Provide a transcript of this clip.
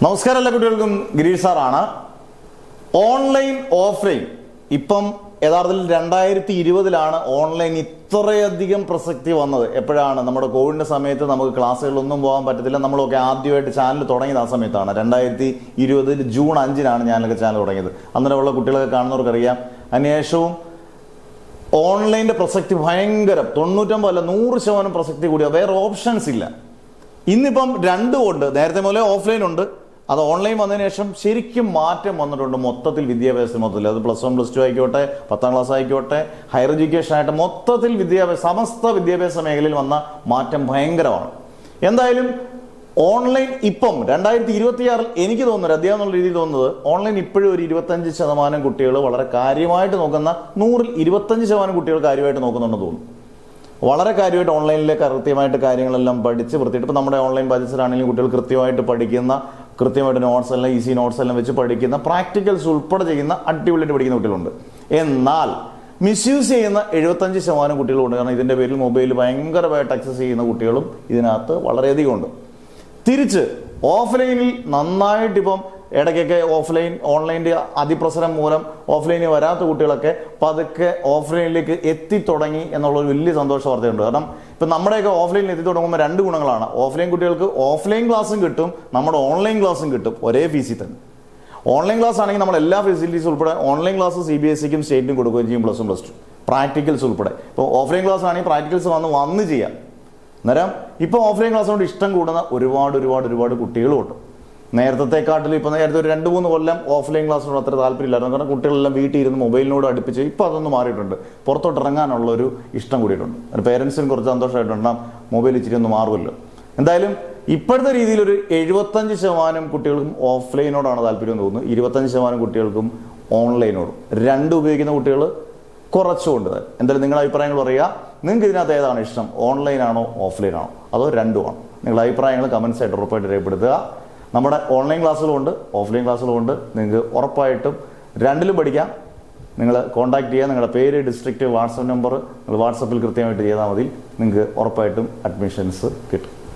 നമസ്കാരം എല്ലാ കുട്ടികൾക്കും ഗിരീഷ് സാറാണ്. ഓൺലൈൻ ഓഫ്ലൈൻ ഇപ്പം യഥാർത്ഥത്തിൽ 2020 ഓൺലൈൻ ഇത്രയധികം പ്രസക്തി വന്നത്. എപ്പോഴാണ്? നമ്മുടെ കോവിഡിന്റെ സമയത്ത് നമുക്ക് ക്ലാസ്സുകളിലൊന്നും പോകാൻ പറ്റത്തില്ല. നമ്മളൊക്കെ ആദ്യമായിട്ട് ചാനൽ തുടങ്ങിയത് ആ സമയത്താണ്. 2020 ജൂൺ 5 ഞാനൊക്കെ ചാനൽ തുടങ്ങിയത്. അന്നേരമുള്ള കുട്ടികളൊക്കെ കാണുന്നവർക്കറിയാം. അതിനുശേഷവും ഓൺലൈൻ്റെ പ്രസക്തി ഭയങ്കരം, 99 അല്ല 100% പ്രസക്തി കൂടിയ, വേറെ ഓപ്ഷൻസ് ഇല്ല. ഇന്നിപ്പം രണ്ടും ഉണ്ട്. നേരത്തെ മുതലേ ഓഫ്ലൈൻ ഉണ്ട്, അത് ഓൺലൈൻ വന്നതിന് ശേഷം ശരിക്കും മാറ്റം വന്നിട്ടുണ്ട് മൊത്തത്തിൽ വിദ്യാഭ്യാസത്തിൽ. മൊത്തത്തിൽ അത് +1 +2 ആയിക്കോട്ടെ, 10ാം ക്ലാസ് ആയിക്കോട്ടെ, ഹയർ എഡ്യൂക്കേഷൻ ആയിട്ട് മൊത്തത്തിൽ സമസ്ത വിദ്യാഭ്യാസ മേഖലയിൽ വന്ന മാറ്റം ഭയങ്കരമാണ്. എന്തായാലും ഓൺലൈൻ ഇപ്പം 2026 എനിക്ക് തോന്നുന്നത്, അധ്യാപനം രീതിയിൽ തോന്നുന്നത്, ഓൺലൈൻ ഇപ്പോഴും ഒരു 25% കുട്ടികൾ വളരെ കാര്യമായിട്ട് നോക്കുന്ന, 100ൽ 25% കുട്ടികൾ കാര്യമായിട്ട് നോക്കുന്നുണ്ടെന്ന് തോന്നുന്നു. വളരെ കാര്യമായിട്ട് ഓൺലൈനിലേക്ക് കൃത്യമായിട്ട് കാര്യങ്ങളെല്ലാം പഠിച്ച് വൃത്തിയിട്ട്, ഇപ്പം നമ്മുടെ ഓൺലൈൻ ബാച്ചസിലാണെങ്കിലും കുട്ടികൾ കൃത്യമായിട്ട് പഠിക്കുന്ന, കൃത്യമായിട്ട് നോട്ട്സ് എല്ലാം ഈസി നോട്ട്സ് എല്ലാം വെച്ച് പഠിക്കുന്ന, പ്രാക്ടിക്കൽസ് ഉൾപ്പെടെ ചെയ്യുന്ന, അടിപൊളിയായിട്ട് പഠിക്കുന്ന കുട്ടികളുണ്ട്. എന്നാൽ മിസ്യൂസ് ചെയ്യുന്ന 75% കുട്ടികളുണ്ട്. കാരണം ഇതിൻ്റെ പേരിൽ മൊബൈൽ ഭയങ്കരമായിട്ട് ആക്സസ് ചെയ്യുന്ന കുട്ടികളും ഇതിനകത്ത് വളരെയധികം ഉണ്ട്. തിരിച്ച് ഓഫ്ലൈനിൽ നന്നായിട്ട് ഇപ്പം ഇടയ്ക്കൊക്കെ ഓൺലൈൻ്റെ അതിപ്രസരം മൂലം ഓഫ്ലൈനിൽ വരാത്ത കുട്ടികളൊക്കെ പതുക്കെ ഓഫ്ലൈനിലേക്ക് എത്തിത്തുടങ്ങി എന്നുള്ളൊരു വലിയ സന്തോഷ വാർത്തയുണ്ട്. കാരണം ഇപ്പം നമ്മുടെയൊക്കെ ഓഫ്ലൈനിൽ എത്തി തുടങ്ങുമ്പോൾ 2 ഗുണങ്ങളാണ്. ഓഫ്ലൈൻ കുട്ടികൾക്ക് ഓഫ്ലൈൻ ക്ലാസ്സും കിട്ടും, നമ്മുടെ ഓൺലൈൻ ക്ലാസ്സും കിട്ടും ഒരേ ഫീസിൽ തന്നെ. ഓൺലൈൻ ക്ലാസ് ആണെങ്കിൽ നമ്മൾ എല്ലാ ഫെസിലിറ്റീസ് ഉൾപ്പെടെ ഓൺലൈൻ ക്ലാസ് CBSEക്കും സ്റ്റേറ്റിനും കൊടുക്കുകയും ചെയ്യും, +1 +2 പ്രാക്ടിക്കൽസ് ഉൾപ്പെടെ. ഇപ്പോൾ ഓഫ്ലൈൻ ക്ലാസ് ആണെങ്കിൽ പ്രാക്ടിക്കൽസ് വന്ന് ചെയ്യാം. അന്നേരം ഇപ്പോൾ ഓഫ്ലൈൻ ക്ലാസ് കൊണ്ട് ഇഷ്ടം കൂടുന്ന ഒരുപാട് കുട്ടികളുമുണ്ട്. നേരത്തെക്കാട്ടിലും ഇപ്പം നേരത്തെ ഒരു 2-3 കൊല്ലം ഓഫ്ലൈൻ ക്ലാസ്സിനോട് അത്ര താല്പര്യമില്ലായിരുന്നു. കാരണം കുട്ടികളെല്ലാം വീട്ടിൽ ഇരുന്ന് മൊബൈലിനോട് അടുപ്പിച്ച് ഇപ്പോൾ അതൊന്ന് മാറിയിട്ടുണ്ട്. പുറത്തോട്ട് ഇറങ്ങാനുള്ളൊരു ഇഷ്ടം കൂടിയിട്ടുണ്ട്. ഒരു പേരൻസിനും കുറച്ച് സന്തോഷമായിട്ടുണ്ട്, മൊബൈൽ ഇച്ചിരി ഒന്ന് മാറുമല്ലോ. എന്തായാലും ഇപ്പോഴത്തെ രീതിയിൽ ഒരു 75% കുട്ടികൾക്കും ഓഫ്ലൈനോടാണ് താല്പര്യം എന്ന് തോന്നുന്നു, 25% കുട്ടികൾക്കും ഓൺലൈനോടും. രണ്ടും ഉപയോഗിക്കുന്ന കുട്ടികൾ കുറച്ചുകൊണ്ട്. എന്തായാലും നിങ്ങളുടെ അഭിപ്രായങ്ങൾ പറയുക. നിങ്ങൾക്ക് ഇതിനകത്ത് ഏതാണ് ഇഷ്ടം? ഓൺലൈനാണോ ഓഫ്ലൈനാണോ അതോ രണ്ടുമാണോ? നിങ്ങളുടെ അഭിപ്രായങ്ങൾ കമൻസ് ആയിട്ട് ഉറപ്പായിട്ട് രേഖപ്പെടുത്തുക. നമ്മുടെ ഓൺലൈൻ ക്ലാസ്സുകളുണ്ട്, ഓഫ്ലൈൻ ക്ലാസ്സുകളുണ്ട്. നിങ്ങൾക്ക് ഉറപ്പായിട്ടും രണ്ടിലും പഠിക്കാം. നിങ്ങൾ കോൺടാക്ട് ചെയ്യുക. നിങ്ങളുടെ പേര്, ഡിസ്ട്രിക്റ്റ്, വാട്സപ്പ് നമ്പർ നിങ്ങൾ വാട്സപ്പിൽ കൃത്യമായിട്ട് ചെയ്താൽ മതി. നിങ്ങൾക്ക് ഉറപ്പായിട്ടും അഡ്മിഷൻസ് കിട്ടും.